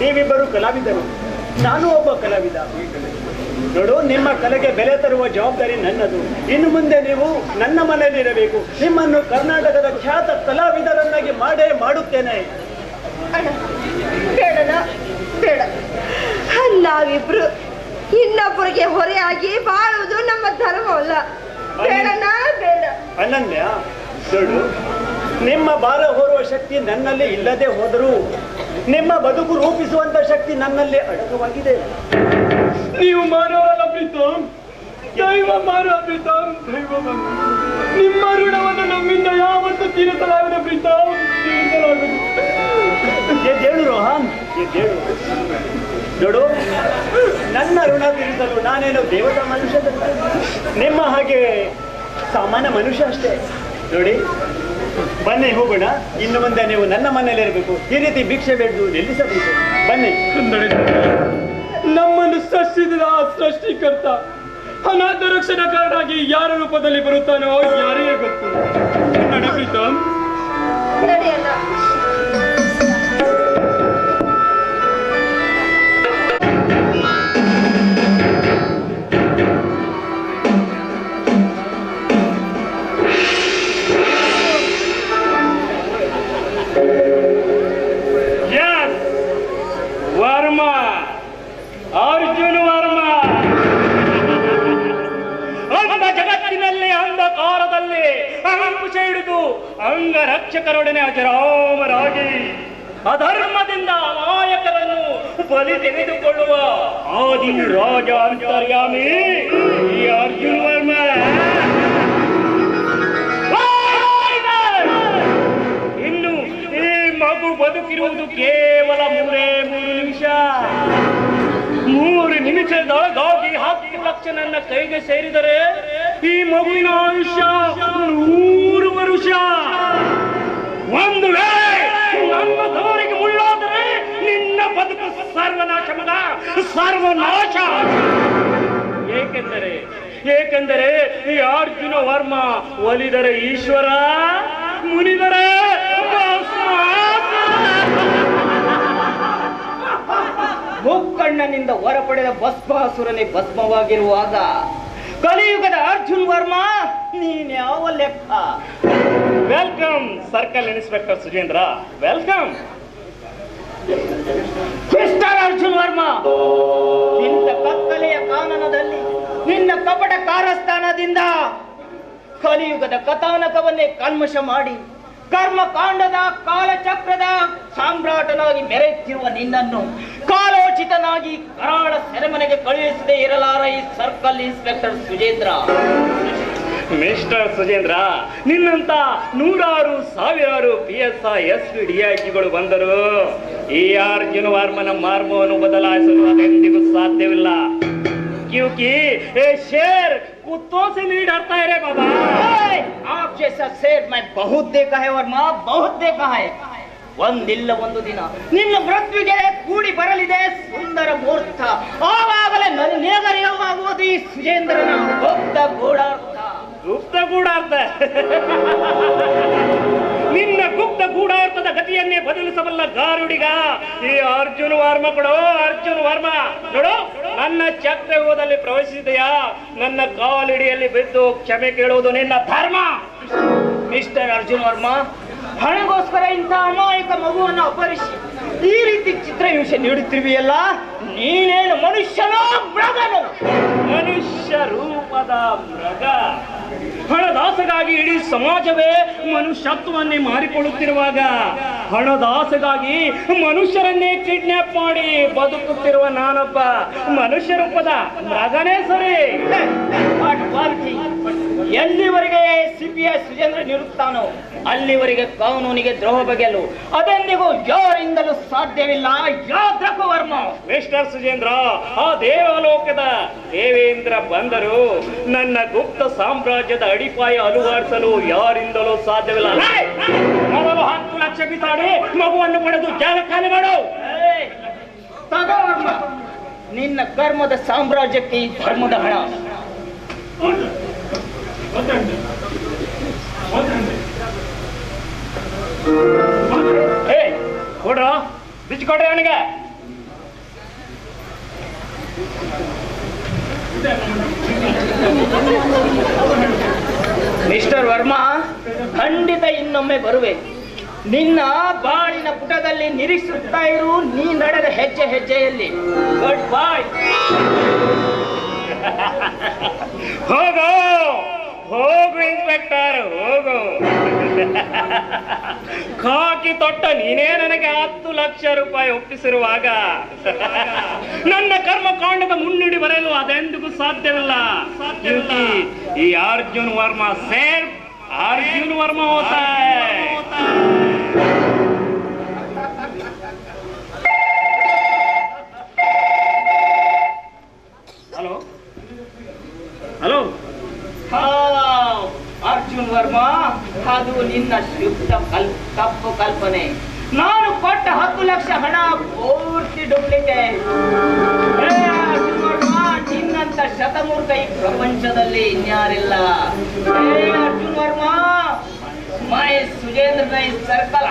ನೀವಿಬ್ಬರು ಕಲಾವಿದರು, ನಾನು ಒಬ್ಬ ಕಲಾವಿದ. ನೋಡು, ನಿಮ್ಮ ಕಲೆಗೆ ಬೆಲೆ ತರುವ ಜವಾಬ್ದಾರಿ ನನ್ನದು. ಇನ್ನು ಮುಂದೆ ನೀವು ನನ್ನ ಮನೆಯಲ್ಲಿರಬೇಕು. ನಿಮ್ಮನ್ನು ಕರ್ನಾಟಕದ ಖ್ಯಾತ ಕಲಾವಿದರನ್ನಾಗಿ ಮಾಡೇ ಮಾಡುತ್ತೇನೆ. ಬೇಡ ಬೇಡ, ನಾವಿಬ್ರು ಇನ್ನೊಬ್ಬರಿಗೆ ಹೊರೆಯಾಗಿ ಬಾಳುವುದು ನಮ್ಮ ಧರ್ಮವಲ್ಲ. ಬೇಡನ ಬೇಡ. ಅನನ್ಯ, ನೋಡು, ನಿಮ್ಮ ಭಾರ ಹೊರುವ ಶಕ್ತಿ ನನ್ನಲ್ಲಿ ಇಲ್ಲದೆ ಹೋದರೂ ನಿಮ್ಮ ಬದುಕು ರೂಪಿಸುವಂತ ಶಕ್ತಿ ನನ್ನಲ್ಲಿ ಅಡಕವಾಗಿದೆ. ನೀವು ಮಾನವರಲ್ಲ ಪ್ರೀತಮ್, ದೈವ ಮಾನವ ಪ್ರೀತಮ್, ದೈವ. ನಿಮ್ಮ ಋಣವನ್ನು ನಮ್ಮಿಂದ ಯಾವತ್ತೂ ತೀರಿಸಲಾಗದ ಪ್ರೀತಮ್, ತೀರಿಸಲಾಗದು. ಎದ್ದೇಳು ರೋಹನ್, ಎದ್ದೇಳು. ನೋಡು, ನನ್ನ ಋಣ ತೀರಿಸಲು ನಾನೇನು ದೇವತಾ ಮನುಷ್ಯದಲ್ಲ, ನಿಮ್ಮ ಹಾಗೆ ಸಾಮಾನ್ಯ ಮನುಷ್ಯ ಅಷ್ಟೇ. ನೋಡಿ, ಬನ್ನಿ ಹೋಗೋಣ. ಇನ್ನು ಮುಂದೆ ನೀವು ನನ್ನ ಮನೆಯಲ್ಲಿರಬೇಕು. ಈ ರೀತಿ ಭಿಕ್ಷೆ ಬೇಡ್ದು ನಿಲ್ಲಿಸಬೇಕು. ಬನ್ನಿ. ನಮ್ಮನ್ನು ಸೃಷ್ಟಿಸಿದ ಸೃಷ್ಟಿಕರ್ತ ಅನಾಥ ರಕ್ಷಣಕಾರನಾಗಿ ಯಾರ ರೂಪದಲ್ಲಿ ಬರುತ್ತಾನೋ ಯಾರಿಗೆ ಗೊತ್ತು. ನಡ ಪ್ರೀತಮ್, ನಡೆಯಲ್ಲ. ಅರ್ಜುನ್ ವರ್ಮಾ ಅಂದ ಜಗತ್ತಿನಲ್ಲಿ ಅಂಧಕಾರದಲ್ಲಿ ಅಂಕುಶ ಹಿಡಿದು ಅಂಗರಕ್ಷಕರೊಡನೆ ಅಜರಾಮರಾಗಿ ಅಧರ್ಮದಿಂದ ಅಮಾಯಕರನ್ನು ಬಲಿ ತೆಗೆದುಕೊಳ್ಳುವ ಆದಿ ರಾಜ ಅಂತರ್ಯಾಮಿ ಈ ಅರ್ಜುನ್ ವರ್ಮಾ. ಇನ್ನು ಈ ಮಗು ಬದುಕಿರುವುದು ಕೇವಲ 3 ನಿಮಿಷ. 3 ನಿಮಿಷದೊಳಗಾಗಿ 10 ಲಕ್ಷ ನನ್ನ ಕೈಗೆ ಸೇರಿದರೆ ಈ ಮಗುವಿನ ಆಯುಷ್ಯ 100 ವರುಷ. ಒಂದು ವೇಳೆ ನನ್ನ ತವರಿಗೆ ಮುಳ್ಳಾದರೆ ನಿನ್ನ ಬದುಕು ಸರ್ವನಾಶ, ಮಗ, ಸರ್ವನಾಶ. ಏಕೆಂದರೆ ಈ ಅರ್ಜುನ ವರ್ಮ ಒಲಿದರೆ ಈಶ್ವರ, ಮುನಿದರೆ ಮುಕ್ಕಣ್ಣನಿಂದ ಹೊರಪಡೆದ ಭಸ್ಮಾಸುರನೇ ಭಸ್ಮವಾಗಿರುವಾಗ ಕಲಿಯುಗದ ಅರ್ಜುನ್ ವರ್ಮಾ ನೀನ್ಯಾವ ಲೆಕ್ಕ? Welcome circle inspector Sujendra, welcome. Mister Arjun Varma, ಇಂಥ ಕತ್ತಲೆಯ ಕಾನನದಲ್ಲಿ ನಿನ್ನ ಕಪಟ ಕಾರಸ್ಥಾನದಿಂದ ಕಲಿಯುಗದ ಕಥಾನಕವನ್ನೇ ಕಲ್ಮಶ ಮಾಡಿ ಕರ್ಮಕಾಂಡದ ಕಾಲಚಕ್ರದ ಸಾಮ್ರಾಟನಾಗಿ ಮೆರೆಯುತ್ತಿರುವ ನಿನ್ನನ್ನು ಕಾಲೋಚಿತನಾಗಿ ಕರಾಳ ಸೆರೆಮನೆಗೆ ಕಳುಹಿಸದೇ ಇರಲಾರ ಈ circle inspector Sujendra. Mister Sujendra, ನಿನ್ನಂತ 100 ಸಾವಿರಾರು PSI SP DIGಗಳು ಬಂದರು ಈ ಅರ್ಜುನ್ ವರ್ಮನ ಮಾರ್ಮವನ್ನು ಬದಲಾಯಿಸಲು ಅದೆಂದಿಗೂ ಸಾಧ್ಯವಿಲ್ಲ. क्योंकि ये शेर कुत्तों से नहीं डरता है रे बाबा. आप जैसा शेर मैं बहुत देखा है वर्मा, बहुत देखा है. ಒಂದಿಲ್ಲ ಒಂದು ದಿನ ನಿನ್ನ ಮೃತ್ಯುಗೆ ಕೂಡಿ ಬರಲಿದೆ ಸುಂದರ ಮುಹೂರ್ತ. ಆವಾಗಲೇ ನನ್ನ ನೇಗರಿಯವಾಗುವುದು ಈ ಸುಜೇಂದ್ರನ ಗುಪ್ತ ಗೂಢಾರ್ಥ. ನಿನ್ನ ಗುಪ್ತ ಗೂಢಾರ್ಥದ ಗತಿಯನ್ನೇ ಬದಲಿಸಬಲ್ಲ ಗಾರುಡಿಗ ಈ ಅರ್ಜುನ್ ವರ್ಮ. ಅರ್ಜುನ್ ವರ್ಮ ನೋಡು, ನನ್ನ ಚಕ್ರವ್ಯೂಹದಲ್ಲಿ ಪ್ರವೇಶಿಸಿದೆಯಾ, ನನ್ನ ಕಾಲಿಡಿಯಲ್ಲಿ ಬಿದ್ದು ಕ್ಷಮೆ ಕೇಳುವುದು ನಿನ್ನ ಧರ್ಮ. ಮಿಸ್ಟರ್ ಅರ್ಜುನ್ ವರ್ಮ, ಹಣಗೋಸ್ಕರ ಇಂಥ ಅಮಾಯಕ ಮಗುವನ್ನು ಅಪಹರಿಸಿ ಈ ರೀತಿ ಚಿತ್ರಹಿಂಸೆ ನೀಡುತ್ತಿರುವೆಯಲ್ಲ, ನೀನೇನು ಮನುಷ್ಯನೋ ಮೃಗನು? ಮನುಷ್ಯ ರೂಪದ ಮೃಗ. ಹಣದಾಸೆಗಾಗಿ ಇಡೀ ಸಮಾಜವೇ ಮನುಷ್ಯತ್ವವನ್ನೇ ಮಾರಿಕೊಳ್ಳುತ್ತಿರುವಾಗ ಹಣದಾಸೆಗಾಗಿ ಮನುಷ್ಯರನ್ನೇ ಕಿಡ್ನಾಪ್ ಮಾಡಿ ಬದುಕುತ್ತಿರುವ ನಾನೊಬ್ಬ ಮನುಷ್ಯ ರೂಪದ ಮೃಗನೇ ಸರಿ. ಎಲ್ಲಿವರೆಗೆ CPI ಸುಜೇಂದ್ರ ನಿರುತ್ತಾನೋ ಅಲ್ಲಿವರೆಗೆ ಕಾನೂನಿಗೆ ದ್ರೋಹ ಬಗೆಯಲು ಅದೆಂದಿಗೂ ಯಾರಿಂದಲೂ ಸಾಧ್ಯವಿಲ್ಲ. ಯಾದ್ರಕು ವರ್ಮ. ಮಿಸ್ಟರ್ ಸುಜೇಂದ್ರ, ಆ ದೇವಲೋಕದ ದೇವೇಂದ್ರ ಬಂದರು ನನ್ನ ಗುಪ್ತ ಸಾಮ್ರಾಜ್ಯದ ಅಡಿಪಾಯ ಅಲುಗಾಡಿಸಲು ಯಾರಿಂದಲೂ ಸಾಧ್ಯವಿಲ್ಲ. ಮೊದಲು 10 ಲಕ್ಷ ಬಿಸಾಡಿ ಮಗುವನ್ನು ಪಡೆದು ಜಾಲಖಾನೆ ಮಾಡು. ವರ್ಮ, ನಿನ್ನ ಕರ್ಮದ ಸಾಮ್ರಾಜ್ಯಕ್ಕೆ ಈ ಧರ್ಮದ ಹಣ. ಕೊಡ್ರ ಬಿಚ್ಚಿ ಕೊಡ್ರಿ ಅವನಿಗೆ. ಮಿಸ್ಟರ್ ವರ್ಮಾ, ಖಂಡಿತ ಇನ್ನೊಮ್ಮೆ ಬರುವೆ. ನಿನ್ನ ಬಾಳಿನ ಪುಟದಲ್ಲಿ ನಿರೀಕ್ಷಿಸುತ್ತಾ ಇರು ನೀ ನಡೆದ ಹೆಜ್ಜೆ ಹೆಜ್ಜೆಯಲ್ಲಿ. ಗುಡ್ ಬಾಯ್. ಹೋಗು ಹೋಗು ಇನ್ಸ್ಪೆಕ್ಟರ್, ಹೋಗು. ಖಾಕಿ ತೊಟ್ಟ ನೀನೇ ನನಗೆ 10 ಲಕ್ಷ ರೂಪಾಯಿ ಒಪ್ಪಿಸಿರುವಾಗ ನನ್ನ ಕರ್ಮಕಾಂಡದ ಮುನ್ನುಡಿ ಬರೆಯಲು ಅದೆಂದಿಗೂ ಸಾಧ್ಯವಿಲ್ಲ. ಈ ಅರ್ಜುನ್ ವರ್ಮಾ ಸೇಫ್, ಅರ್ಜುನ್ ವರ್ಮಾ ಹೋತಾ ಹೈ. Hello hello. ಅರ್ಜುನ್ ವರ್ಮಾ, ಅದು ನಿನ್ನ ಶುದ್ಧ ತಪ್ಪು ಕಲ್ಪನೆ. ನಾನು ಕೊಟ್ಟ 10 ಲಕ್ಷ ಹಣ ಪೂರ್ತಿ ಡೂಪ್ಲಿಕೇಟ್. ಅರ್ಜುನ್ ವರ್ಮಾ, ನಿನ್ನಂತ ಶತಮೂರ್ಖ ಈ ಪ್ರಪಂಚದಲ್ಲಿ ಇನ್ಯಾರಿಲ್ಲ. ಅರ್ಜುನ್ ವರ್ಮಾ, ಮೈ ಸುಜೇಂದ್ರ ನೈ ಸರ್ಕಲ್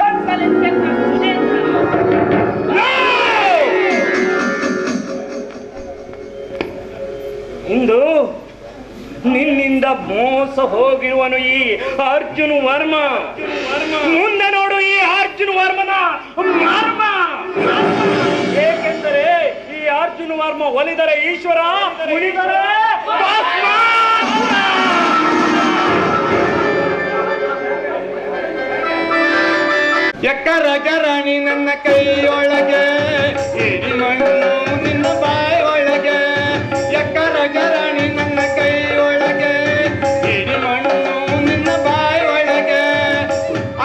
ಸರ್ಕಲ್ ಇನ್ಸ್ಪೆಕ್ಟರ್ ಸುಜೇಂದ್ರ. ಇಂದು ನಿನ್ನಿಂದ ಮೋಸ ಹೋಗಿರುವನು ಈ ಅರ್ಜುನ್ ವರ್ಮಾ. ಮುಂದೆ ನೋಡು ಈ ಅರ್ಜುನ್ ವರ್ಮನ ಮರ್ಮ. ಏಕೆಂದರೆ ಈ ಅರ್ಜುನ್ ವರ್ಮ ಒಲಿದರೆ ಈಶ್ವರ, ಮುನಿದರೆ ಎಕ್ಕರ ಗರಣಿ ನನ್ನ ಕೈಯೊಳಗೆ, ಇಡಿ ಮಣ್ಣು ನಿನ್ನ ಬಾಯಿ ಒಳಗೆ. ಎಕ್ಕರ ಗರಣಿ ನನ್ನ ಕೈಯೊಳಗೆ, ಇಡಿ ಮಣ್ಣು ನಿನ್ನ ಬಾಯಿ ಒಳಗೆ.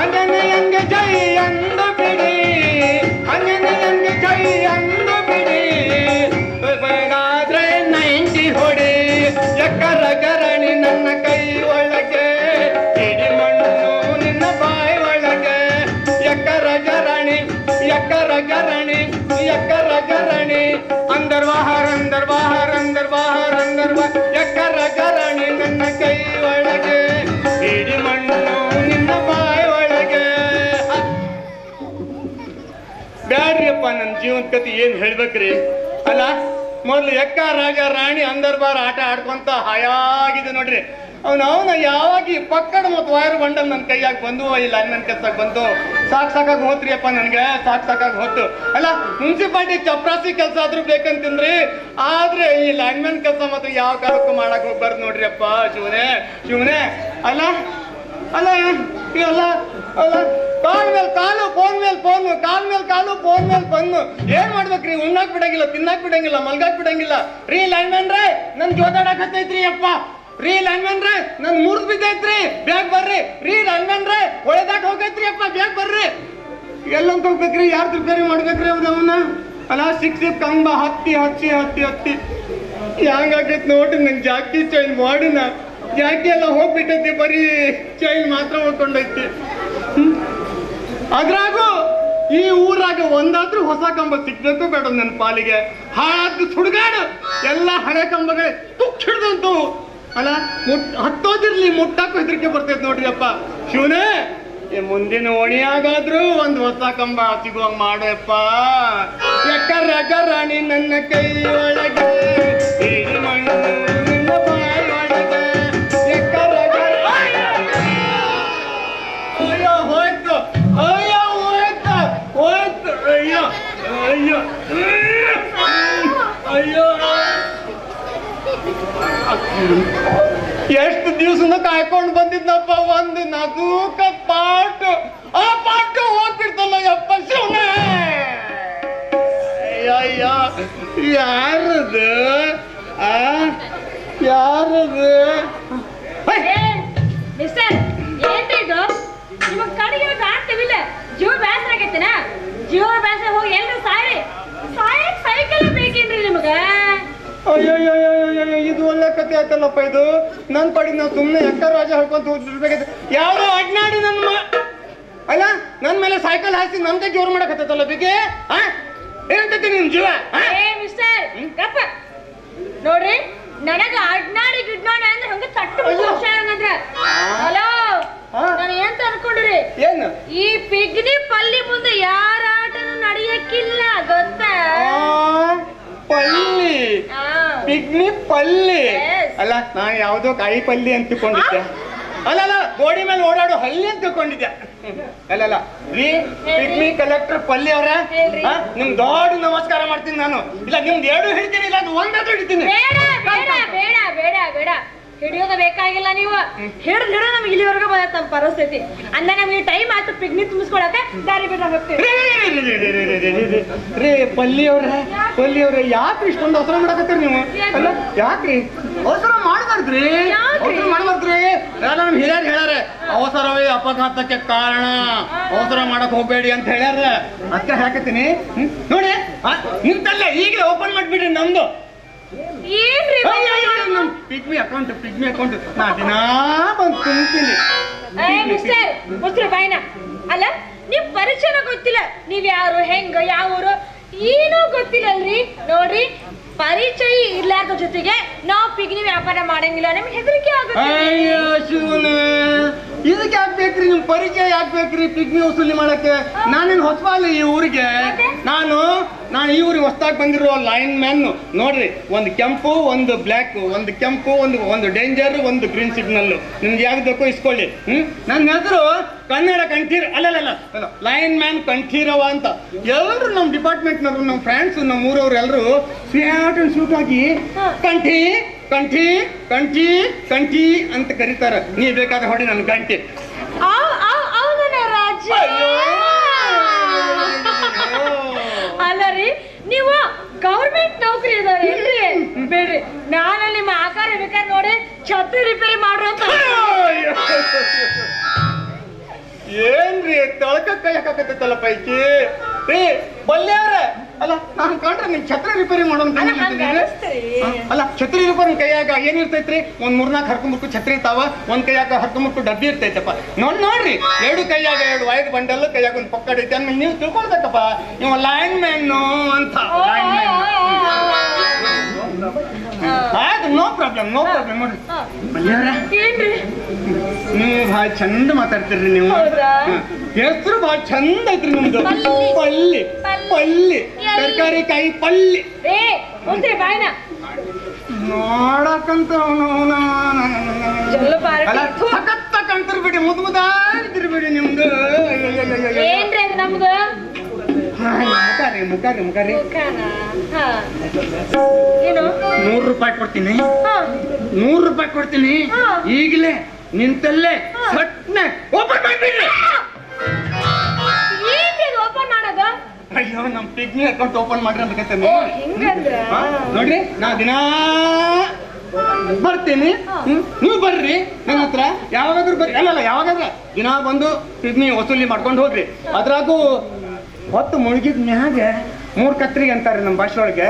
ಅಂಜನೆಯಂಗೆ ಜೈ ಅಂದು ಬಿಡಿ, ಅಂಜನೆಯಂಗೆ ಜೈ ಅಂದು ಬಿಡಿ. ಬೇಡಾದ್ರೆ 90 ಹೊಡಿ. ಎಕ್ಕರ ಗರಣಿ ನನ್ನ ಕೈ ಒಳಗೆ, ಇಡಿ ಮಣ್ಣು ನಿನ್ನ ಬಾಯಿ ಒಳಗೆ. ಎಕ್ಕರ ಗರಣಿ, ಎಕ್ಕರ ಗರಣಿ, ಎಕ್ಕರ ಗರಣಿ. ಅಂದರ್ ಬಾಹರ್ ಅಂದರ್ ಬಾಹರ್ ಅಂದರ್ ಬಾಹರ್ ಅಂದರ್ ಬಾಹರ್. ಎಕ್ಕರ ಗರಣಿ ನನ್ನ ಕೈ ಒಳಗೆ, ಇಡಿ ಮಣ್ಣು ನಿನ್ನ ಬಾಯಿ ಒಳಗೆ. ಬ್ಯಾಡ್ರಿಯಪ್ಪ, ನನ್ನ ಜೀವನ ಕಥೆ ಏನ್ ಹೇಳ್ಬೇಕ್ರಿ? ಅಲ್ಲ, ಮೊದ್ಲು ಎಕ್ಕ ರಾಜ ರಾಣಿ ಅಂದರ್ ಬಾರ್ ಆಟ ಆಡ್ಕೊಂತ ಹಾಯಾಗಿದೆ ನೋಡ್ರಿ. ಅವನ ಯಾವಾಗ ಈ ಪಕ್ಕಡ ಮತ್ತು ವೈರ್ ಬಂಡಲ್ ನನ್ನ ಕೈಯಾಗ ಬಂದು ಇಲ್ಲ ನನ್ನ ಕೆಲ್ಸಕ್ಕೆ ಬಂತು. ಸಾಕಾಗಿ ಹೋತ್ರಿಯಪ್ಪ, ನನಗೆ ಸಾಕಾಗಿ ಹೋತು. ಅಲ್ಲ, ಮುನ್ಸಿಪಾಲ್ಟಿ ಚಪ್ರಾಸಿ ಕೆಲಸ ಆದ್ರೂ ಬೇಕಂತಂದ್ರಿ, ಆದ್ರೆ ಈ ಲ್ಯಾಂಡ್ಮನ್ ಕೆಲಸ ಮಾತ್ರ ಯಾವ ಕಾಲಕ್ಕೂ ಮಾಡಕ್ ಹೋಗ್ಬಾರ್ದು ನೋಡ್ರಿ ಅಪ್ಪ. ಶಿವನೇ ಶಿವನೇ. ಅಲ್ಲ ಅಲ್ಲ ಅಲ್ಲ ಅಲ್ಲ, ಕಾಲ್ ಮೇಲೆ ಕಾಲು, ಫೋನ್ ಮೇಲೆ ಫೋನ್, ಕಾಲ್ ಮೇಲೆ ಕಾಲು, ಫೋನ್ ಮೇಲೆ ಫೋನ್. ಏನ್ ಮಾಡ್ಬೇಕ್ರಿ? ಉಣ್ಣಾಕ್ ಬಿಡಂಗಿಲ್ಲ, ತಿನ್ನಾಕ್ ಬಿಡಂಗಿಲ್ಲ, ಮಲ್ಗಾಕ್ ಬಿಡಂಗಿಲ್ಲ. ರೀ ಲೈನ್ಮನ್ ರೇ, ನನ್ ಜೋತಾಡಕ್ ಹತ್ತೈತ್ರಿ ಅಪ್ಪ. ರೀ ಲೈನ್ಮನ್ ರೇ, ನನ್ ಮುರಿದ್ ಬಿದ್ದೈತ್ರಿ, ಬೇಗ ಬರ್ರಿ. ರೀ ಲೈನ್ಮನ್ ರೇ, ಒಳದಾಟ್ ಹೋಗೈತ್ರಿ ಅಪ್ಪ, ಬೇಗ ಬರ್ರಿ. ಎಲ್ಲಂತ ಹೋಗ್ಬೇಕ್ರಿ? ಯಾರು ರಿಪೇರಿ ಮಾಡ್ಬೇಕ್ರಿ ಅವನ್ನ? ಅಲ್ಲ, ಸಿಕ್ಸ್ ಕಂಬ ಹತ್ತಿ ಹಚ್ಚಿ ಹತ್ತಿ ಹತ್ತಿ ಹ್ಯಾಂಗಾಗೈತ್ ನೋಡ್ರಿ. ನನ್ ಜಾಕಿ ಚೈನ್ ಮಾಡಿನ ಜಾಕಿ ಎಲ್ಲ ಹೋಗ್ಬಿಟ್ಟೈತಿ, ಬರೀ ಚೈನ್ ಮಾತ್ರ ಹೋಗ್ಕೊಂಡೈತಿ. ಅದ್ರಾಗೂ ಈ ಊರಾಗ ಒಂದಾದ್ರೂ ಹೊಸ ಕಂಬ ಸಿಗ್ಬೇಕು ಬೇಡ ನನ್ನ ಪಾಲಿಗೆ. ಹಾಳಾದ್ದು ಸುಡುಗಾಡು, ಎಲ್ಲ ಹಳೆ ಕಂಬಗಳೇ ತುಕ್ ಹಿಡ್ದಂತು. ಅಲ್ಲ, ಹತ್ತೋದಿರ್ಲಿ, ಮುಟ್ಟಕ್ಕೂ ಹೆದರಿಕೆ ಬರ್ತೈತೆ ನೋಡ್ರಿ ಅಪ್ಪ. ಶಿವನೇ, ಮುಂದಿನ ಓಣಿಯಾಗಾದ್ರೂ ಒಂದು ಹೊಸ ಕಂಬ ಸಿಗುವಂಗ ಮಾಡಪ್ಪ. ಎಕ್ಕರ ಗರಣಿ ನನ್ನ ಕೈ ಒಳಗೆ, ಇಡಿ ಮಣ್ಣು ನಿನ್ನ ಬಾಯಿ ಒಳಗೆ. ಎಕ್ಕರ ಅಯ್ಯೋ ಹೋಯ್ತು, ಅಯ್ಯೋ ಹೋಯ್ತು, ಹೋಯ್ತು, ಅಯ್ಯೋ ಅಯ್ಯೋ ಅಯ್ಯೋ. ಎಷ್ಟು ದಿವಸದಿಂದ ಕಾಯ್ಕೊಂಡು ಬಂದಿದ್ನಪ್ಪ ಒಂದು ನಾಜೂಕ ಪಾಟು. ಆ ಪಾಟು ಹೋಗ್ಬಿಡ್ತಲ್ಲ ಯಪ್ಪ ಶಿವನೇ. ಅಯ್ಯಯ್ಯ, ಯಾರದು? ಯಾರದು? ಮಿಸ್ಟರ್, ಏನ್ರಿ ಇದು? ನಿಮಗ್ ಕಡೆಗೆ ಕಾಣ್ತೀವಿಲ್ಲ, ಜೀವ ಬೇಸರ ಆಗೈತೆನ? ಜೀವ ಬೇಸರ ಹೋಗಿ ಎಲ್ರು ಸಾಯ್ರಿ. ಸಾಯಕ್ ಸೈಕಲ್ ಬೇಕೇನ್ರಿ ನಿಮಗ? ಅಯ್ಯಯ್ಯಯ್ಯಯ್ಯ, ಇದು ಒಳ್ಳೆ ಕತೆ ಆಯ್ತಲ್ಲಪ್ಪ. ಇದು ನನ್ ಪಡಿಗೆ ನಾವು ಸುಮ್ಮನೆ ಎಕ್ಕ ರಾಜ ಹೇಳ್ಕೊಂತ ಹೋಗ್ಬೇಕಾಯ್ತು. ಯಾರೋ ಅಡ್ನಾಡಿ ನನ್ನ ಅಲ್ಲ, ನನ್ ಮೇಲೆ ಸೈಕಲ್ ಹಾಕಿ ನನ್ ಕೈ ಜೋರು ಮಾಡಕತ್ತಲ್ಲ ಬಿಗೆ. ಏನಂತೈತಿ ನಿನ್ ಜೀವ? ಮಿಸ್ಟರ್, ಗಪ್ಪ ನೋಡ್ರಿ, ನನಗ ಅಡ್ನಾಡಿ ಗಿಡ್ನಾಡಿ ಅಂದ್ರೆ ಹಂಗ ತಟ್ಟು ಹಂಗಂದ್ರ. ಹಲೋ, ನಾನು ಎಂತ ಅನ್ಕೊಂಡ್ರಿ? ಏನು? ಈ ಪಿಗ್ನಿ ಪಲ್ಲಿ ಮುಂದೆ ಯಾರ ಆಟನು ನಡೆಯಕ್ಕಿಲ್ಲ ಗೊತ್ತಾ? ಪಲ್ಲಿ ಪಿಗ್ಮಿ ಪಲ್ಲಿ Yes. ಅಲ್ಲ ನಾ ಯಾವ್ದೋ ಕಾಯಿ ಪಲ್ಲಿ ಅಂತ ತಿಳ್ಕೊಂಡಿದ್ದೆ ಅಲ್ಲ ಗೋಡಿ ಮೇಲೆ ಓಡಾಡೋ ಹಲ್ಲಿ ಅಂತ ತಿಳ್ಕೊಂಡಿದ್ದೆ ಅಲ್ಲಲ್ಲ ರೀ ಪಿಗ್ಮಿ ಕಲೆಕ್ಟರ್ ಪಲ್ಲಿ ಅವ್ರ ಹೇಳ್ರಿ. ನಿಮ್ ದೊಡ್ಡ ನಮಸ್ಕಾರ ಮಾಡ್ತೀನಿ ನಾನು ಇಲ್ಲ ನಿಮ್ದು ಎರಡು ಹಿಡಿತೀನಿ ಇಲ್ಲ ಅದು ಒಂದಾದ್ರು ಹಿಡಿತೀನಿ ಬೇಡ ಬೇಡ ಬೇಡ ಬೇಡ ಬೇಡ ಹಿಡಿಯೋದು ಬೇಕಾಗಿಲ್ಲ ನೀವು ಹಿಡಿದು ನಮ್ಗೆ ಇಲ್ಲಿವರೆಗೂ ಬಂದೈತೆ ನಮ್ಮ ಪರಿಸ್ಥಿತಿ ಅಂದ ನಮ್ಗೆ ಟೈಮ್ ಆಯ್ತು ಪಿಕ್ನಿಕ್ ತುಂಬಿಸ್ಕೊಳಕ್ಕೆ ದಾರಿ ಬಿಟ್ಟು ಹೋಗ್ತೀವಿ ರೀ ಪಲ್ಲಿ ಅವ್ರೆ ಯಾಕ್ರಿ ಇಷ್ಟೊಂದು ಅವಸರ ಮಾಡಕತ್ತೀರಿ ನೀವು ಅಲ್ಲ ಯಾಕ್ರಿ ಅವಸರ ಮಾಡಬಾರ್ದ್ರಿ ಅವಸರ ಮಾಡಬಾರ್ದ್ರಿ ನಮ್ ಹಿರಿಯರು ಹೇಳ್ಯಾರ ಅವಸರವೇ ಅಪಘಾತಕ್ಕೆ ಕಾರಣ ಅವಸರ ಮಾಡಕ್ ಹೋಗ್ಬೇಡಿ ಅಂತ ಹೇಳ್ಯಾರ ಅದಕ್ಕೆ ಹಾಕತ್ತೀನಿ ನೋಡಿ ನಿಂತಲ್ಲೇ ಈಗಲೇ ಓಪನ್ ಮಾಡ್ಬಿಡ್ರಿ ನಮ್ದು ಏನ್ರಿ ಪಿಗ್ಮಿ ಅಕೌಂಟ್ ನಾ ದಿನಾ ಬಂದು ತುಂಬ್ತೀನಿ ಮಿಸ್ಟರ್ ಮುಸ್ರಿ ಬಾಯ್ನ ಅಲ್ಲ ನೀವ್ ಪರಿಚಯನ ಗೊತ್ತಿಲ್ಲ ನೀವ್ ಯಾರು ಹೆಂಗ ಯಾವ ಊರು ಏನೂ ಗೊತ್ತಿಲ್ಲಲ್ರಿ ನೋಡ್ರಿ ಪರಿಚಯ ಇರ್ಲಾರ್ದ ಜೊತೆಗೆ ನಾವು ಪಿಗ್ನಿ ವ್ಯಾಪಾರ ಮಾಡಂಗಿಲ್ಲ ನಮ್ಗೆ ಹೆದರಿಕೆ ಆಗುತ್ತೆ ಅಯ್ಯೋ ಶಿವನ ಇದಕ್ಕೆ ಯಾಕ್ಬೇಕ್ರಿ ನಿಮ್ ಪರಿಚಯ ಯಾಕ್ಬೇಕ್ರಿ ಪಿಗ್ಮಿ ವಸೂಲಿ ಮಾಡಕ್ಕೆ ನಾನೇನು ಹೊಸಬಾಲ ಈ ಊರಿಗೆ ನಾನು ಈ ಊರಿಗೆ ಹೊಸದಾಗಿ ಬಂದಿರೋ ಲೈನ್ ಮ್ಯಾನ್ ನೋಡ್ರಿ ಒಂದು ಕೆಂಪು ಒಂದು ಬ್ಲ್ಯಾಕ್ ಒಂದು ಕೆಂಪು ಒಂದು ಡೇಂಜರ್ ಒಂದು ಗ್ರೀನ್ ಸಿಗ್ನಲ್ ನಿಮ್ಗೆ ಯಾವ್ದು ಬೇಕೋ ಇಸ್ಕೊಳ್ಳಿ ನನ್ನ ಹೆಸರು ಕನ್ನಡ ಕಂಠೀರ ಅಲ್ಲ ಲೈನ್ ಮ್ಯಾನ್ ಕಂಠೀರವ ಅಂತ ಎಲ್ಲರೂ ನಮ್ಮ ಡಿಪಾರ್ಟ್ಮೆಂಟ್ನವರು ನಮ್ಮ ಫ್ರೆಂಡ್ಸ್ ನಮ್ಮ ಊರವ್ರು ಎಲ್ಲರೂ ಸ್ಯಾಟ್ ಅಂಡ್ ಸೂಟ್ ಆಗಿ ಕಂಠಿ ಕಂಠಿ ಕಂಠಿ ಕಂಠಿ ಅಂತ ಕರೀತಾರ ನೀ ಬೇಕಾದ್ರೆ ಹೊಡಿ ನನ್ನ ಕಂಠಿ ರಾಜ ಅಲ್ಲ ರೀ ನೀವು ಗೌರ್ಮೆಂಟ್ ನೌಕರಿ ಇದಾರೆ ಬೇಡ್ರಿ ನಾನು ನಿಮ್ಮ ಆಕಾರ ಬೇಕಾದ್ರೆ ನೋಡಿ ಛತ್ರಿ ರಿಪೇರಿ ಮಾಡ್ರು ಅಂತ ಏನ್ರಿ ತಳಕ ಕೈ ಹಾಕತ್ತಲ್ಲ ಪೈಕಿ ರೀ ಬಲ್ಯಾರ ಅಲ್ಲ ನಾನು ಕಂಡ್ರೆ ನಿಮ್ ಛತ್ರಿ ರಿಪೇರಿ ಮಾಡೋಣ ಅಲ್ಲ ಛತ್ರಿ ರಿಪೇರಿ ಕೈಯಾಗ ಏನಿರ್ತೈತ್ರಿ ಒಂದ್ 3-4 ಹರ್ಕೊಂಬರ್ಕು ಛತ್ರಿ ಇರ್ತಾವ ಒಂದ್ ಕೈಯಾಗ ಹರ್ಕೊಂಬರ್ಕು ಡಬ್ಬಿ ಇರ್ತೈತಪ್ಪ ನೋಡ್ರಿ ಎರಡು ಕೈಯಾಗ 2 ವೈರ್ ಬಂಡಲ್ ಕೈಯಾಗ ಒಂದು ಪಕ್ಕಡ ಐತೆ ಅಂದ್ರೆ ನೀವು ತಿಳ್ಕೊಳ್ಬೇಕಪ್ಪ ನೀವು ಲೈನ್ ಮ್ಯಾನ್ ಅಂತ ಆಯ್ತು ನೋ ಪ್ರಾಬ್ಲಮ್ ನೋಡ್ರಿ ಬಲ್ಯಾರ ಏನ್ರಿ ನೀವು ಭಾಳ ಚಂದ ಮಾತಾಡ್ತೀರಿ ನೀವು ಹೆಸರು ಭಾಳ ಚಂದ ಐತ್ರಿ ನಿಮ್ದು ಪಲ್ಲಿ ಪಲ್ಲಿ ತರಕಾರಿ ಕಾಯಿ ಪಲ್ಲಿ ಬಾಯ್ನ ನೋಡಕಂತ ಸಖತ್ತ ಕಂತರ್ ಬಿಡಿ ಮುದ್ದಾಗಿರ್ಬಿಡಿ ನಿಮ್ದು ಏನ್ರಿ ಅದು ನಮ್ದು ಮುಖಾರಿ ಏನು 100 ರೂಪಾಯಿ ಕೊಡ್ತೀನಿ 100 ರೂಪಾಯಿ ಕೊಡ್ತೀನಿ ಈಗಲೇ ನಿಂತಲ್ಲೇ ಸಟ್ನೆ ಓಪನ್ ಮಾಡ್ಬಿಡ್ರಿ ಏನ್ರಿ ಅದು ಓಪನ್ ಮಾಡೋದು ಅಯ್ಯೋ ನಮ್ ಪಿಗ್ಮಿ ಅಕೌಂಟ್ ಓಪನ್ ಮಾಡ್ರಿ ಅಂತ ಕತ್ತೇನೆ ಹಿಂಗಂದ್ರ ನೋಡ್ರಿ ನಾ ದಿನಾ ಬರ್ತೀನಿ ನೀವು ಬರ್ರಿ ನನ್ನ ಹತ್ರ ಯಾವಾಗಾದ್ರೂ ಬರ್ರಿ ಅಲ್ಲ ಯಾವಾಗಾದ್ರ ದಿನಾ ಬಂದು ಪಿಗ್ಮಿ ವಸೂಲಿ ಮಾಡ್ಕೊಂಡು ಹೋಗ್ರಿ ಅದ್ರಾಗೂ ಹೊತ್ತು ಮುಳುಗಿದ ಮ್ಯಾಗ 3 ಕತ್ರಿಗೆ ಅಂತಾರೆ ನಮ್ಮ ಭಾಷೆ ಒಳಗೆ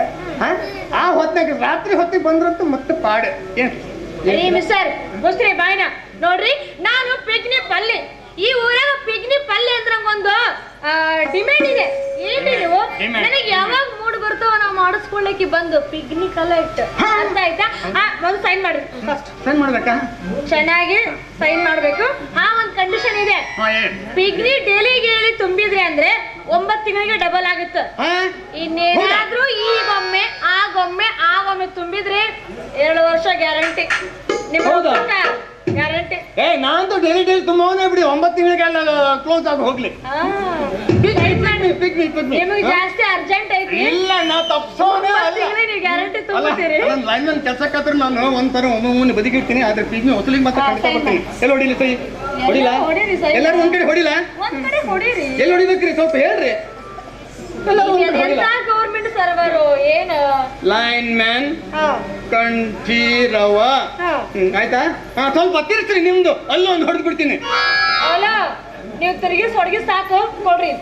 ಆ ಹೊತ್ನಾಗ ರಾತ್ರಿ ಹೊತ್ತಿಗೆ ಬಂದ್ರಂತೂ ಮತ್ತೆ ಪಾಡೆ ಏನ್ ಮಿಸ್ಟರ್ ಮುಸ್ರಿ ಬಾಯ್ನ ನೋಡ್ರಿ ನಾನು ಪಿಗ್ನಿ ಪಲ್ಲಿ ಈ ಊರಾಗ ಪಿಗ್ನಿ ಪಲ್ಲಿ ಅಂದ್ರೆ ಒಂದು ಡಿಮ್ಯಾಂಡ್ ಇದೆ ಏನ್ರಿ ನೀವು ನನಗೆ ಯಾವಾಗ ಮೂಡ್ ಬರ್ತೋ ನಾವು ಮಾಡಿಸ್ಕೊಳ್ಳಕ್ಕೆ ಬಂದು ಪಿಗ್ನಿ ಕಲೆಕ್ಟ್ ಅಂತ ಆಯ್ತಾ ಒಂದು ಸೈನ್ ಮಾಡ್ರಿ ಫಸ್ಟ್ ಸೈನ್ ಮಾಡ್ಬೇಕಾ ಚೆನ್ನಾಗಿ ಸೈನ್ ಮಾಡ್ಬೇಕು ಒಂದು ಕಂಡೀಷನ್ ಇದೆ ಪಿಗ್ನಿ ಡೈಲಿ ತುಂಬಿದ್ರಿ ಅಂದ್ರೆ 9 ತಿಂಗಳಿಗೆ ಡಬಲ್ ಆಗುತ್ತೆ ಇನ್ನೇನಾದ್ರೂ ಈಗೊಮ್ಮೆ ಆಗೊಮ್ಮೆ ತುಂಬಿದ್ರಿ 2 ವರ್ಷ ಗ್ಯಾರಂಟಿ ಗ್ಯಾರಂಟಿ ನಾನಂತೂ ಡೈಲಿ ತುಂಬವನೇ ಬಿಡಿ 9 ತಿಂಗಳಿಗೆಲ್ಲ ಕ್ಲೋಸ್ ಆಗಿ ಹೋಗ್ಲಿ ನಿಮಗೆ ಜಾಸ್ತಿ ಅರ್ಜೆಂಟ್ ಐತಿ ಇಲ್ಲ ನಾ ತಪ್ಸೋನೇ ನೀವು ಗ್ಯಾರಂಟಿ ತುಂಬಿದ್ದೀರಿ ಲೈನ್ ಮ್ಯಾನ್ ಕೆಲಸಕ್ಕಾದ್ರೂ ನಾನು ಒಂಥರ ಒಮ್ಮೆ ಬದಿಗಿಡ್ತೀನಿ ಆದ್ರೆ ಪಿಗ್ಮಿ ವಸೂಲಿಗೆ ಮಾತ್ರ ಖಂಡಿತ ಬರ್ತೀನಿ ಎಲ್ಲಿ ಹೊಡಿಲಿ ಸೈ ಹೊಡಿಲ್ಲ ಎಲ್ಲರೂ ಒಂದ್ ಕಡೆ ಹೊಡಿಲ್ಲ ಹೊಡೀರಿ ಎಲ್ಲಿ ಹೊಡಿಬೇಕ್ರಿ ಸ್ವಲ್ಪ ಹೇಳ್ರಿ ಗೌರ್ಮೆಂಟ್ ಸರ್ವರು ಏನು ಲೈನ್ ಮ್ಯಾನ್ ಕಂಠೀರವ ಆಯ್ತಾ ಸ್ವಲ್ಪ ತಿರ್ಸ್ರಿ ನಿಮ್ದು ಅಲ್ಲೊಂದು ಹೊಡೆದು ಬಿಡ್ತೀನಿ ಅಲ್ಲ ನೀವು ತಿರುಗಿ ಸೊಡಗಿ ಸಾಕು ಕೊಡ್ರಿ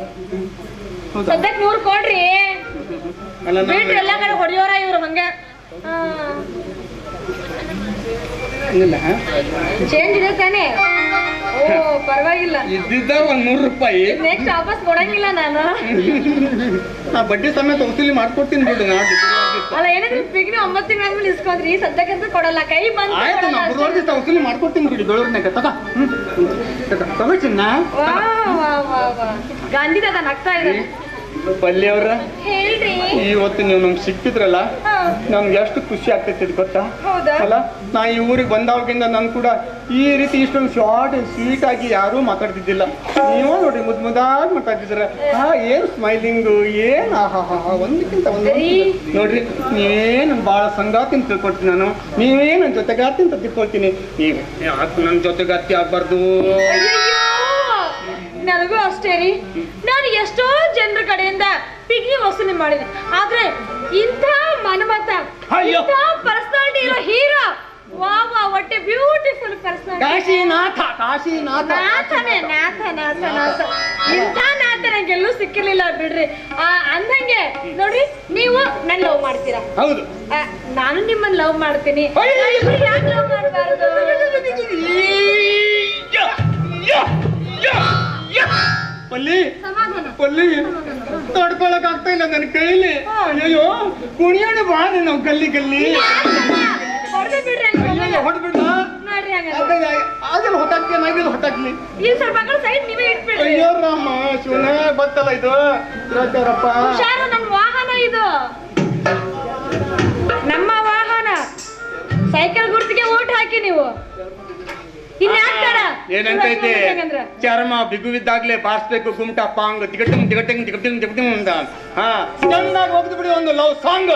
ಸದ್ಯಕ್ಕೆ 100 ಕೊಡ್ರಿ ಬಿಟ್ರಿ ಎಲ್ಲ ಕಡೆ ಹೊಡಿಯೋರ ಇವ್ರು ಹಂಗೆ ಚೇಂಜ್ ಇದೆ ತಾನೇ ಓ ಪರವಾಗಿಲ್ಲ ಇದ್ದಿದ್ದ 100 ರೂಪಾಯಿ ನೆಕ್ಸ್ಟ್ ವಾಪಸ್ ಕೊಡಂಗಿಲ್ಲ ನಾನು ಬಡ್ಡಿ ಸಮೇತ ವಸೂಲಿ ಮಾಡ್ಕೊಡ್ತೀನಿ ಬಿಡು ಅಲ್ಲ ಏನಾದ್ರೂ ಪಿಗ್ನಿ 9 ತಿಂಗಳಾದ್ಮೇಲೆ ಇಸ್ಕೊಂಡ್ರಿ ಸದ್ಯಕ್ಕಂತೂ ಕೊಡಲ್ಲ ಕೈ ಬಂದು ಆಯ್ತು ನಾ ಬುಧವಾರ ದಿವಸ ವಸೂಲಿ ಮಾಡ್ಕೊಡ್ತೀನಿ ಬಿಡಿ ಬೆಳೂರ್ನಾಗ ತಗೋ ಚಿನ್ನ ಗಾಂಧಿ ದಾದ ನಗ್ತಾ ಇದ್ದಾರೆ ಪಲ್ಲಿ ಅವ್ರ ಹೇಳ್ರಿ ಇವತ್ತು ನೀವು ನಮ್ಗೆ ಸಿಕ್ಕಿದ್ರಲ್ಲ, ಹಾ. ನಮ್ಗೆ ಎಷ್ಟು ಖುಷಿ ಆಗ್ತೈತಿ ಇದು ಗೊತ್ತಾ? ಹೌದಾ? ಅಲ್ಲ, ನಾ ಈ ಊರಿಗೆ ಬಂದಾಗಿಂದ ನಾನು ಕೂಡ ಈ ರೀತಿ ಇಷ್ಟೊಂದು ಶಾರ್ಟ್ ಸ್ವೀಟ್ ಆಗಿ ಯಾರೂ ಮಾತಾಡ್ತಿದ್ದಿಲ್ಲ. ನೀವು ನೋಡಿ ಮುದ್ದಾಗಿ ಮಾತಾಡ್ತಿದ್ರ. ಏನ್ ಸ್ಮೈಲಿಂಗು, ಏನ್ ಒಂದಕ್ಕಿಂತ ಒಂದು ನೋಡ್ರಿ. ನೀವೇನು ಭಾಳ ಸಂಗಾತಿ ಅಂತ ತಿಳ್ಕೊಳ್ತೀನಿ ನಾನು, ನೀವೇ ನನ್ನ ಜೊತೆಗಾತಿ ಅಂತ ತಿಳ್ಕೊಳ್ತೀನಿ. ನೀವು ಯಾಕೆ ನನ್ನ ಜೊತೆಗಾತಿ ಆಗ್ಬಾರ್ದು? ನನಗೂ ಅಷ್ಟೇ ರೀ. ನಾನು ಎಷ್ಟೋ ಜನರ ಕಡೆಯಿಂದ ಪಿಗ್ನಿ ವಸೂಲಿ ಮಾಡಿದೆ, ಆದ್ರೆ ಇಂಥ ಮನ್ಮತ, ಇಂಥ ಪರ್ಸನಾಲಿಟಿ ಇರೋ hero, wow what a beautiful personality. Kashinath, Kashinath, ನಾಥನೇ ನಾಥ ನಾಥ ನಾಥ. ಇಂಥ ನಾಥ ನಂಗೆಲ್ಲೂ ಸಿಕ್ಕಿರ್ಲಿಲ್ಲ ಬಿಡ್ರಿ. ಅಂದಂಗೆ ನೋಡ್ರಿ, ನೀವು ನನ್ನ ಲವ್ ಮಾಡ್ತೀರಾ? ಹೌದು. ನಾನು ನಿಮ್ಮನ್ನ ಲವ್ ಮಾಡ್ತೀನಿ. ಯಾಕೆ ಲವ್ ಮಾಡಬಾರ್ದು? ಪಲ್ಲಿ ಸಮಾಧಾನ. ಪಲ್ಲಿ ತಡ್ಕೊಳಕ್ ಆಗ್ತಾ ಇಲ್ಲ ನನ್ನ ಕೈಲಿ. ಅಯ್ಯೋ ಕುಣಿಯೋಣ ಬಾ ನಾವು ಗಲ್ಲಿ ಗಲ್ಲಿ. ಹೊಡ್ದೆ ಬಿಡ್ರಿ ಹಂಗೆ. ಹೊಡ್ಬಿಡ ನೋಡ್ರಿ ಹಂಗ. ಅದೆಲ್ಲ ಹೊತ್ತಾಕ್ತೀನಿ, ನಾಗಿಲ್ಲ ಹೊತ್ತಾಕ್ಲಿ. ಈ ಸ್ವಲ್ಪ ಸೈಡ್ ನೀವೇ ಇಟ್ಬಿಡ್ರಿ. ಅಯ್ಯೋ ರಾಮ ಶಿವನ ಬತ್ತಲ್ಲ ಇದು. ರಾಜರಪ್ಪ ಹುಷಾರು, ನನ್ನ ವಾಹನ ಇದು, ನಮ್ಮ ವಾಹನ. ಸೈಕಲ್ ಗುರ್ತಿಗೆ ಓಟ್ ಹಾಕಿ ನೀವು. ಏನಂತೈತೆ, ಚರ್ಮ ಬಿಗುವಿದ್ದಾಗ್ಲೇ ಬಾರಿಸ್ಬೇಕು ಗುಮ್ಟ ಪಾಂಗ್ ದಿಗಟಿಂಗ್ ದಿಗಟಿಂಗ್ ದಿಗಟಿಂಗ್ ದಿಗಟಿಂಗ್ ಅಂತ. ಹಾ, ಚೆನ್ನಾಗಿ ಹೋಗ್ದು ಬಿಡಿ ಒಂದು ಲವ್ ಸಾಂಗ್.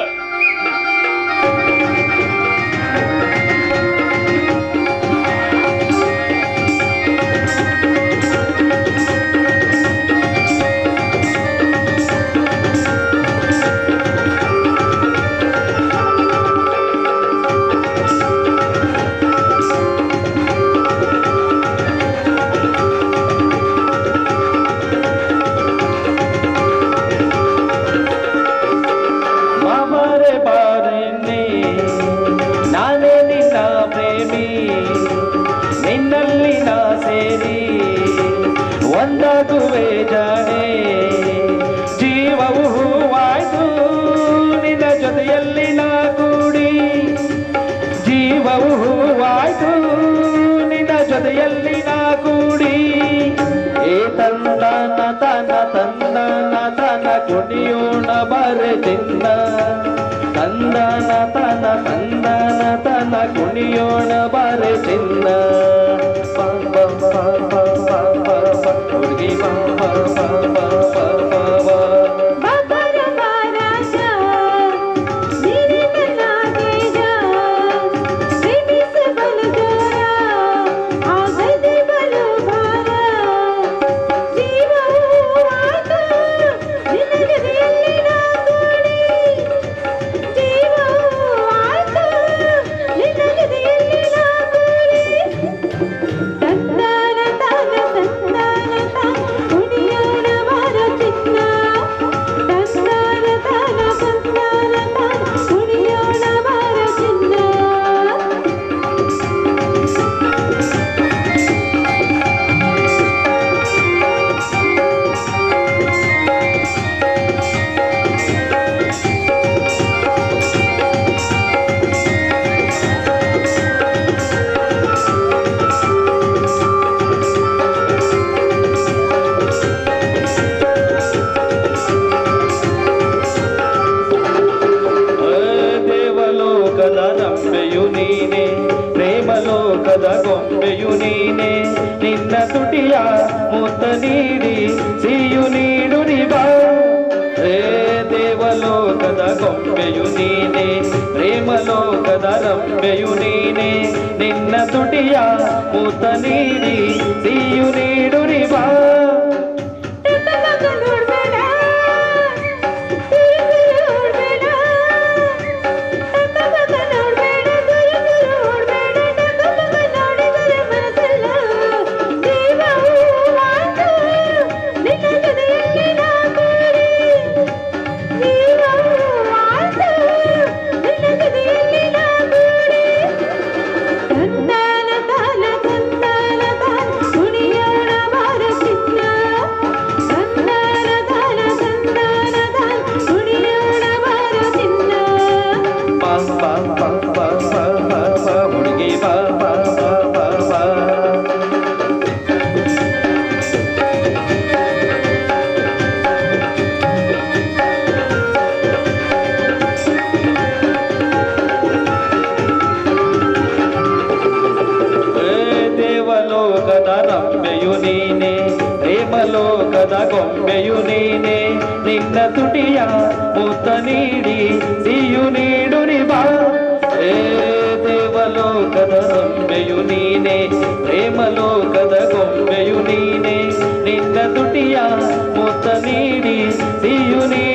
ಒಂದಾಗುವೆ ಜಾಣೆ, ಜೀವವು ಹೂವಾಯ್ತು ನಿನ್ನ ಜೊತೆಯಲ್ಲಿ ನಾ ಕೂಡಿ. ಜೀವವು ಹೂವಾಯ್ತು ನಿನ್ನ ಜೊತೆಯಲ್ಲಿ ನಾ ಕೂಡಿ. ಏ ತಂದನ ತನ ತಂದನ ತನ ಕುಣಿಯೋಣ ಬರೆ ಚಿನ್ನ. ತಂದನ ತನ ತಂದನ ತನ ಕುಣಿಯೋಣ ಬರೆ ಚಿನ್ನ. ಹುಡುಗಿ ಪ್ರೇಮಲೋಕದ ಗೊಂಬೆಯು ನೀನೆ. ನಿನ್ನ ತುಟಿಯ ಮುತ್ತ ನೀಡಿ ಸಿಯು ನೀಡುನಿ ಬಾ. ದೇವಲೋಕದ ಗೊಂಬೆಯು ನೀನೆ, ಪ್ರೇಮಲೋಕದ ರಂಬೆಯು ನೀನೆ. ನಿನ್ನ ತುಟಿಯ ಮುತ್ತ ನೀಡಿ ಸಿಯು ನೀಡುನಿ ಬಾ. ತಂದನ ತಾನ ತಂದನ ತಾನ ಕುಣಿಯೋಣ ಗೊಂಬೆಯು ನೀನೆ ಪ್ರೇಮಲೋಕದ ಗೊಂಬೆಯು ನೀನೆ ನಿನ್ನ ತುಟಿಯ ಮುತ್ತ ನೀಡಿ ಸಿಯು ನೀಡುನಿ ಬಾ ಏ ದೇವಲೋಕದ ಗೊಂಬೆಯು ನೀನೆ ಪ್ರೇಮಲೋಕದ ಗೊಂಬೆಯು ನೀನೆ ನಿನ್ನ ತುಟಿಯ ಮುತ್ತ ನೀಡಿ ಸಿಯು ನೀ